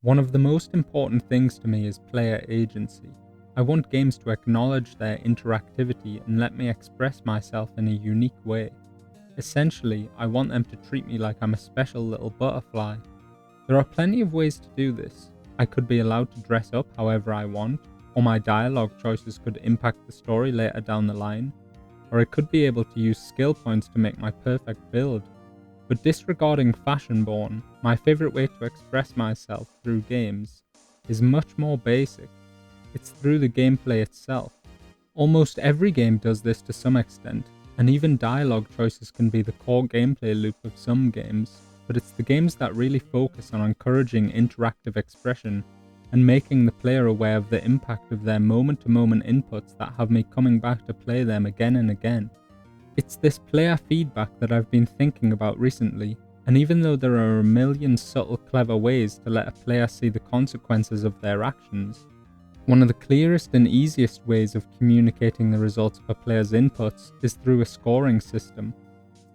One of the most important things to me is player agency. I want games to acknowledge their interactivity and let me express myself in a unique way. Essentially, I want them to treat me like I'm a special little butterfly. There are plenty of ways to do this. I could be allowed to dress up however I want, or my dialogue choices could impact the story later down the line, or I could be able to use skill points to make my perfect build. But disregarding fashion born, my favourite way to express myself through games is much more basic. It's through the gameplay itself. Almost every game does this to some extent, and even dialogue choices can be the core gameplay loop of some games, but it's the games that really focus on encouraging interactive expression and making the player aware of the impact of their moment-to-moment inputs that have me coming back to play them again and again. It's this player feedback that I've been thinking about recently, and even though there are a million subtle clever ways to let a player see the consequences of their actions, one of the clearest and easiest ways of communicating the results of a player's inputs is through a scoring system.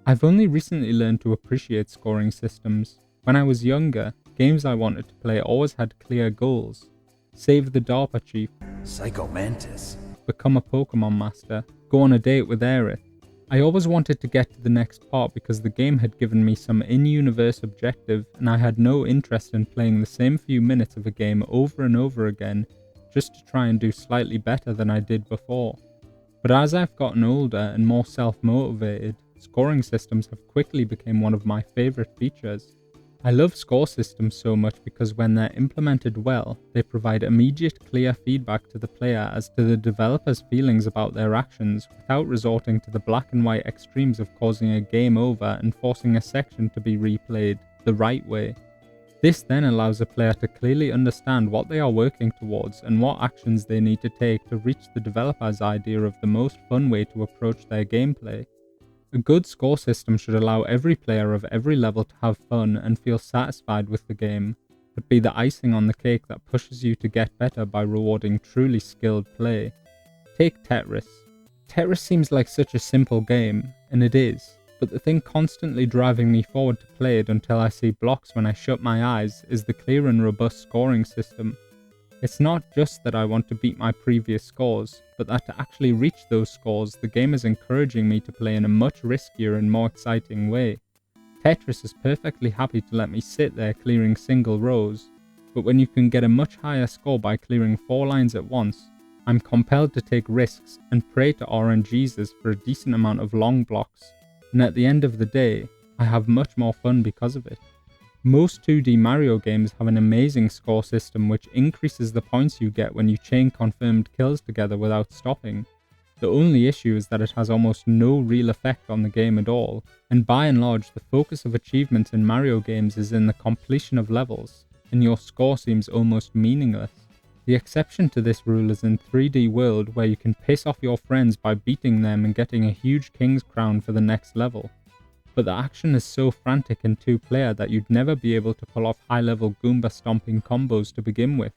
I've only recently learned to appreciate scoring systems. When I was younger, games I wanted to play always had clear goals. Save the DARPA chief, Psycho Mantis, become a Pokemon master, go on a date with Aerith. I always wanted to get to the next part because the game had given me some in-universe objective and I had no interest in playing the same few minutes of a game over and over again just to try and do slightly better than I did before. But as I've gotten older and more self-motivated, scoring systems have quickly become one of my favourite features. I love score systems so much because when they're implemented well, they provide immediate clear feedback to the player as to the developer's feelings about their actions without resorting to the black and white extremes of causing a game over and forcing a section to be replayed the right way. This then allows a player to clearly understand what they are working towards and what actions they need to take to reach the developer's idea of the most fun way to approach their gameplay. A good score system should allow every player of every level to have fun and feel satisfied with the game, but be the icing on the cake that pushes you to get better by rewarding truly skilled play. Take Tetris. Tetris seems like such a simple game, and it is, but the thing constantly driving me forward to play it until I see blocks when I shut my eyes is the clear and robust scoring system. It's not just that I want to beat my previous scores, but that to actually reach those scores, the game is encouraging me to play in a much riskier and more exciting way. Tetris is perfectly happy to let me sit there clearing single rows, but when you can get a much higher score by clearing 4 lines at once, I'm compelled to take risks and pray to RNGs for a decent amount of long blocks, and at the end of the day, I have much more fun because of it. Most 2D Mario games have an amazing score system which increases the points you get when you chain confirmed kills together without stopping. The only issue is that it has almost no real effect on the game at all, and by and large the focus of achievements in Mario games is in the completion of levels, and your score seems almost meaningless. The exception to this rule is in 3D World where you can piss off your friends by beating them and getting a huge king's crown for the next level. But the action is so frantic in 2-player that you'd never be able to pull off high-level Goomba stomping combos to begin with.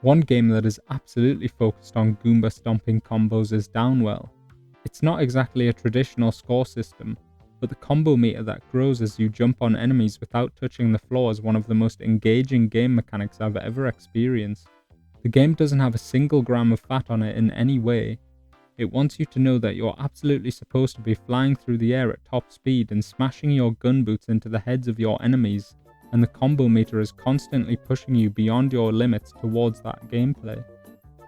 One game that is absolutely focused on Goomba stomping combos is Downwell. It's not exactly a traditional score system, but the combo meter that grows as you jump on enemies without touching the floor is one of the most engaging game mechanics I've ever experienced. The game doesn't have a single gram of fat on it in any way. It wants you to know that you're absolutely supposed to be flying through the air at top speed and smashing your gun boots into the heads of your enemies, and the combo meter is constantly pushing you beyond your limits towards that gameplay.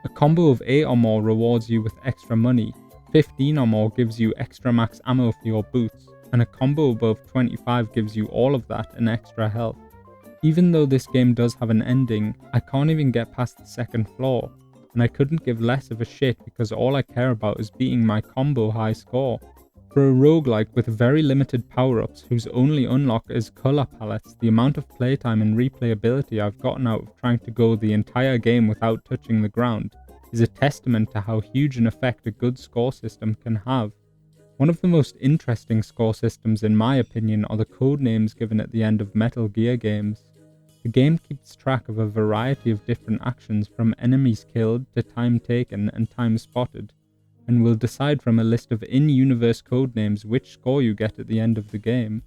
A combo of 8 or more rewards you with extra money, 15 or more gives you extra max ammo for your boots, and a combo above 25 gives you all of that and extra health. Even though this game does have an ending, I can't even get past the second floor, and I couldn't give less of a shit because all I care about is beating my combo high score. For a roguelike with very limited power-ups whose only unlock is colour palettes, the amount of playtime and replayability I've gotten out of trying to go the entire game without touching the ground is a testament to how huge an effect a good score system can have. One of the most interesting score systems in my opinion are the code names given at the end of Metal Gear games. The game keeps track of a variety of different actions from enemies killed to time taken and time spotted, and will decide from a list of in-universe codenames which score you get at the end of the game.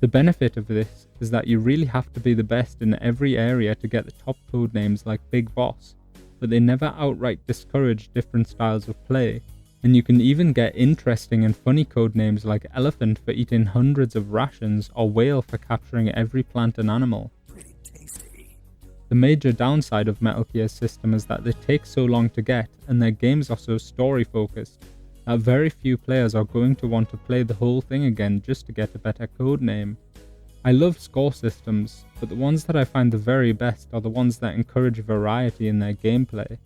The benefit of this is that you really have to be the best in every area to get the top codenames like Big Boss, but they never outright discourage different styles of play, and you can even get interesting and funny codenames like Elephant for eating hundreds of rations or Whale for capturing every plant and animal. Pretty tasty. The major downside of Metal Gear's system is that they take so long to get and their games are so story focused that very few players are going to want to play the whole thing again just to get a better codename. I love score systems, but the ones that I find the very best are the ones that encourage variety in their gameplay.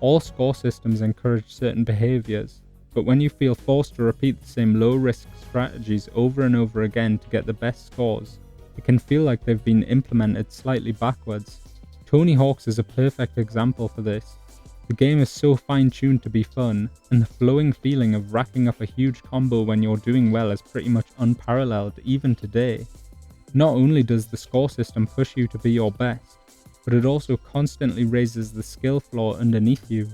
All score systems encourage certain behaviors, but when you feel forced to repeat the same low-risk strategies over and over again to get the best scores, it can feel like they've been implemented slightly backwards. Tony Hawk's is a perfect example for this. The game is so fine-tuned to be fun, and the flowing feeling of racking up a huge combo when you're doing well is pretty much unparalleled even today. Not only does the score system push you to be your best, but it also constantly raises the skill floor underneath you.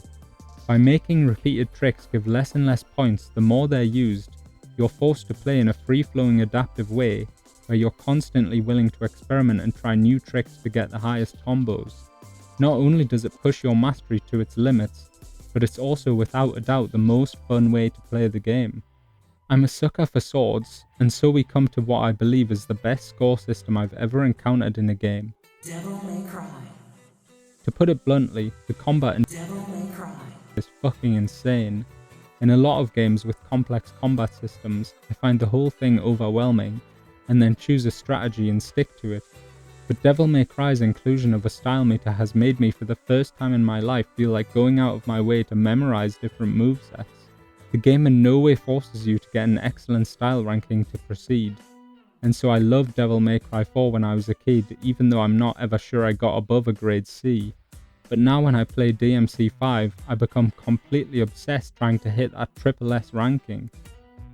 By making repeated tricks give less and less points the more they're used, you're forced to play in a free-flowing adaptive way where you're constantly willing to experiment and try new tricks to get the highest combos. Not only does it push your mastery to its limits, but it's also without a doubt the most fun way to play the game. I'm a sucker for swords, and so we come to what I believe is the best score system I've ever encountered in a game. Devil May Cry. To put it bluntly, the combat in Devil May Cry. is fucking insane. In a lot of games with complex combat systems, I find the whole thing overwhelming, and then choose a strategy and stick to it. But Devil May Cry's inclusion of a style meter has made me for the first time in my life feel like going out of my way to memorize different movesets. The game in no way forces you to get an excellent style ranking to proceed, and so I loved Devil May Cry 4 when I was a kid, even though I'm not ever sure I got above a grade C. But now when I play DMC5, I become completely obsessed trying to hit that triple S ranking.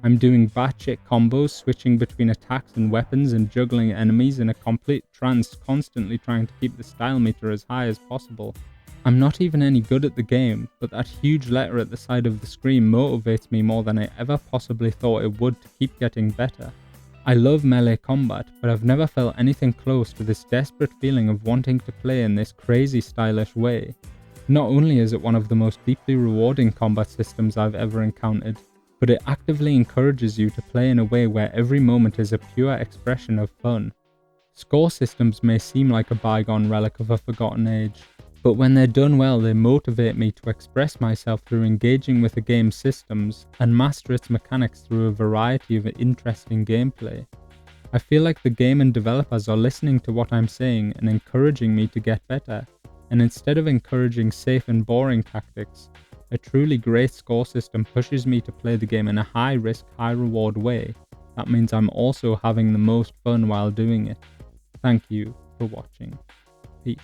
I'm doing batshit combos, switching between attacks and weapons and juggling enemies in a complete trance, constantly trying to keep the style meter as high as possible. I'm not even any good at the game, but that huge letter at the side of the screen motivates me more than I ever possibly thought it would to keep getting better. I love melee combat, but I've never felt anything close to this desperate feeling of wanting to play in this crazy stylish way. Not only is it one of the most deeply rewarding combat systems I've ever encountered, but it actively encourages you to play in a way where every moment is a pure expression of fun. Score systems may seem like a bygone relic of a forgotten age, but when they're done well, they motivate me to express myself through engaging with the game's systems and master its mechanics through a variety of interesting gameplay. I feel like the game and developers are listening to what I'm saying and encouraging me to get better, and instead of encouraging safe and boring tactics, a truly great score system pushes me to play the game in a high-risk, high-reward way. That means I'm also having the most fun while doing it. Thank you for watching. Peace.